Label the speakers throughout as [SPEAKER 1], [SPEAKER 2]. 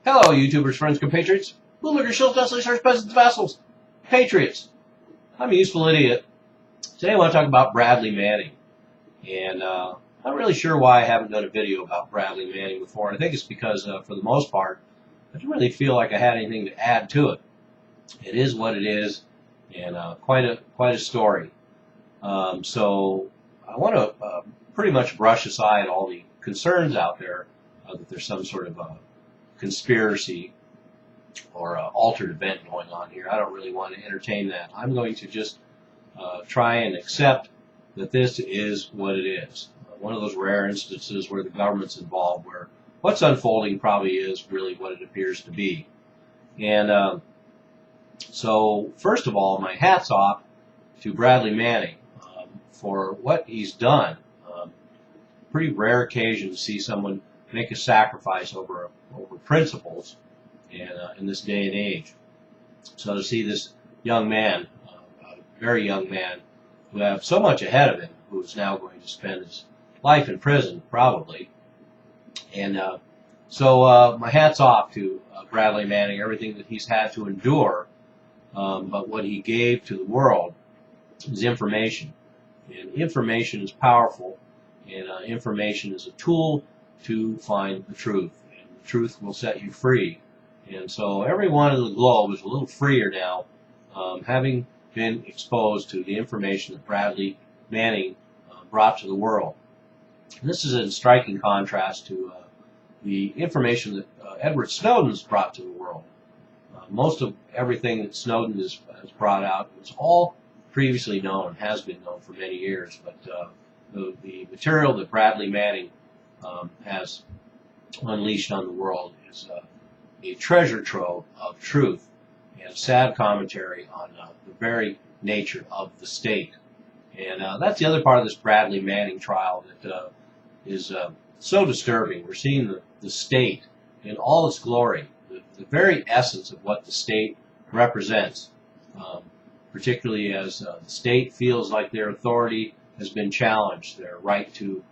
[SPEAKER 1] Hello, YouTubers, friends, compatriots, bootlickers, shills, dusters, search peasants, vassals, patriots. I'm a useful idiot. Today I want to talk about Bradley Manning. And I'm not really sure why I haven't done a video about Bradley Manning before. I think it's because, for the most part, I didn't really feel like I had anything to add to it. It is what it is, and quite a story. So I want to pretty much brush aside all the concerns out there that there's some sort of conspiracy or altered event going on here. I don't really want to entertain that. I'm going to just try and accept that this is what it is. One of those rare instances where the government's involved, where what's unfolding probably is really what it appears to be. And so, first of all, my hat's off to Bradley Manning for what he's done. Pretty rare occasion to see someone make a sacrifice over principles, and in this day and age. So to see this young man, a very young man, who have so much ahead of him, who is now going to spend his life in prison, probably. And so my hat's off to Bradley Manning, everything that he's had to endure, but what he gave to the world is information. And information is powerful, and information is a tool to find the truth. And the truth will set you free. And so everyone in the globe is a little freer now, having been exposed to the information that Bradley Manning brought to the world. And this is in striking contrast to the information that Edward Snowden's brought to the world. Most of everything that Snowden has brought out was all previously known, has been known for many years, but the material that Bradley Manning has unleashed on the world is a treasure trove of truth and a sad commentary on the very nature of the state. And that's the other part of this Bradley Manning trial that is so disturbing. We're seeing the state in all its glory, the very essence of what the state represents, particularly as the state feels like their authority has been challenged, their right to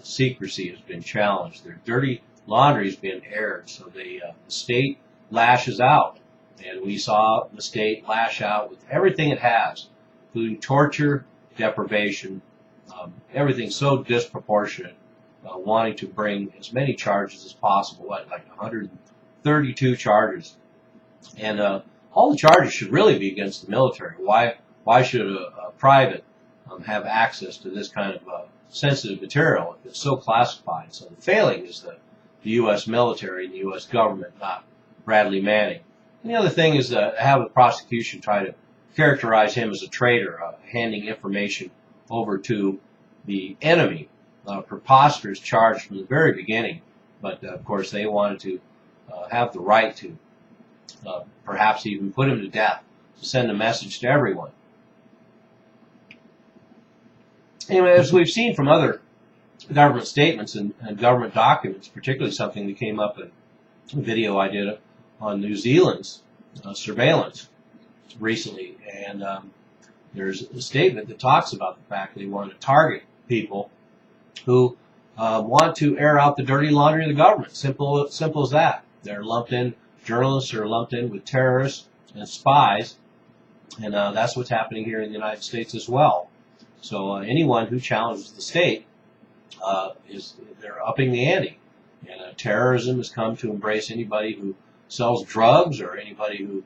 [SPEAKER 1] secrecy has been challenged, their dirty laundry has been aired, so the state lashes out. And we saw the state lash out with everything it has, including torture, deprivation, everything so disproportionate, wanting to bring as many charges as possible, like 132 charges. And all the charges should really be against the military. Why should a private have access to this kind of sensitive material if it's so classified? So the failing is the U.S. military and the U.S. government, not Bradley Manning. And the other thing is to have the prosecution try to characterize him as a traitor, handing information over to the enemy. Preposterous charge from the very beginning, but of course they wanted to have the right to perhaps even put him to death, to send a message to everyone. Anyway, as we've seen from other government statements and government documents, particularly something that came up in a video I did on New Zealand's surveillance recently, and there's a statement that talks about the fact that they want to target people who want to air out the dirty laundry of the government. Simple as that. They're lumped in, journalists are lumped in with terrorists and spies, and that's what's happening here in the United States as well. So anyone who challenges the state they're upping the ante, and terrorism has come to embrace anybody who sells drugs, or anybody who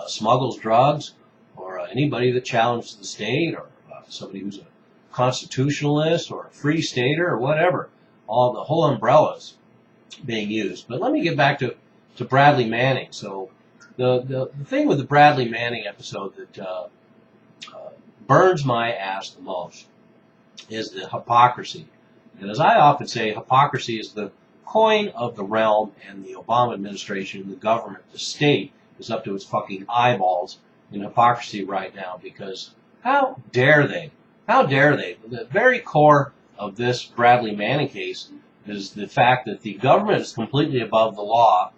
[SPEAKER 1] smuggles drugs, or anybody that challenges the state, or somebody who's a constitutionalist or a free stater or whatever. All the whole umbrella's being used. But let me get back to Bradley Manning. So the thing with the Bradley Manning episode that burns my ass the most is the hypocrisy. And as I often say, hypocrisy is the coin of the realm, and the Obama administration, the government, the state is up to its fucking eyeballs in hypocrisy right now, because how dare they? How dare they? The very core of this Bradley Manning case is the fact that the government is completely above the law,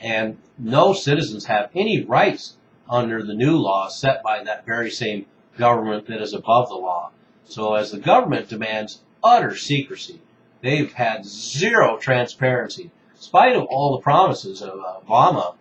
[SPEAKER 1] and no citizens have any rights under the new law set by that very same government that is above the law. So as the government demands utter secrecy, they've had zero transparency, spite of all the promises of Obama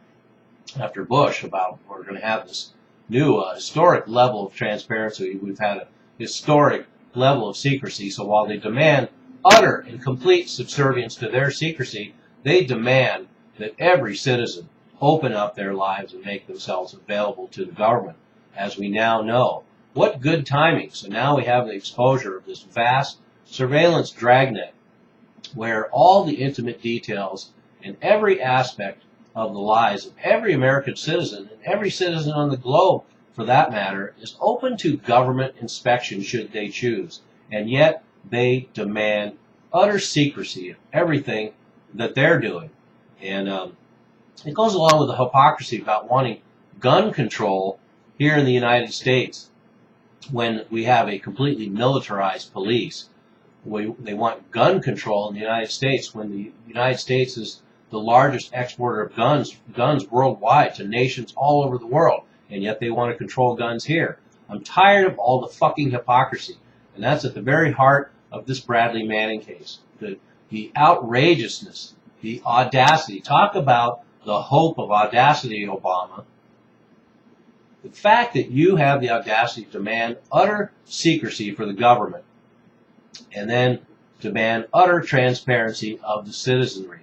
[SPEAKER 1] after Bush about we're going to have this new historic level of transparency, we've had a historic level of secrecy. So while they demand utter and complete subservience to their secrecy, they demand that every citizen open up their lives and make themselves available to the government, as we now know. What good timing. So now we have the exposure of this vast surveillance dragnet where all the intimate details and every aspect of the lives of every American citizen, and every citizen on the globe for that matter, is open to government inspection should they choose. And yet they demand utter secrecy of everything that they're doing. And it goes along with the hypocrisy about wanting gun control here in the United States when we have a completely militarized police. They want gun control in the United States when the United States is the largest exporter of guns worldwide to nations all over the world, and yet they want to control guns here. I'm tired of all the fucking hypocrisy, and that's at the very heart of this Bradley Manning case. The outrageousness, the audacity. Talk about the hope of audacity, Obama. The fact that you have the audacity to demand utter secrecy for the government and then demand utter transparency of the citizenry.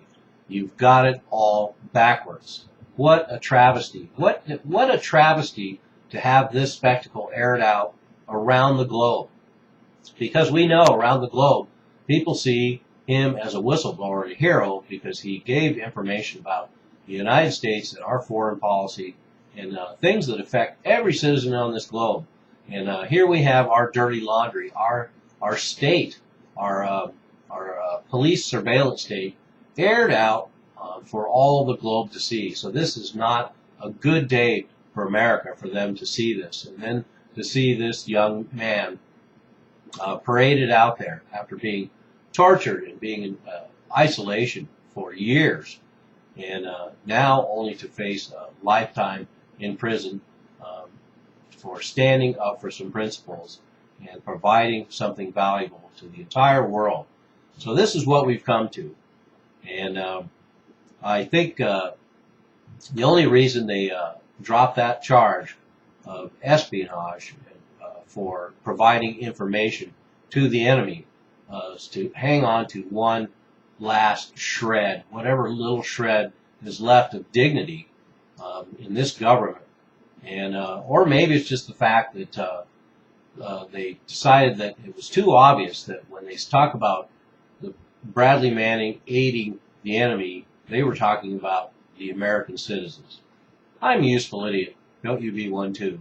[SPEAKER 1] You've got it all backwards. What a travesty. What a travesty to have this spectacle aired out around the globe. Because we know around the globe, people see him as a whistleblower and a hero because he gave information about the United States and our foreign policy and things that affect every citizen on this globe. And here we have our dirty laundry, our state, our police surveillance state, aired out for all the globe to see. So this is not a good day for America for them to see this. And then to see this young man paraded out there after being tortured and being in isolation for years. And now only to face a lifetime in prison for standing up for some principles and providing something valuable to the entire world. So this is what we've come to. And I think the only reason they dropped that charge of espionage for providing information to the enemy is to hang on to one last shred, whatever little shred is left of dignity in this government. And or maybe it's just the fact that they decided that it was too obvious that when they talk about the Bradley Manning aiding the enemy, they were talking about the American citizens. I'm a useful idiot. Don't you be one too.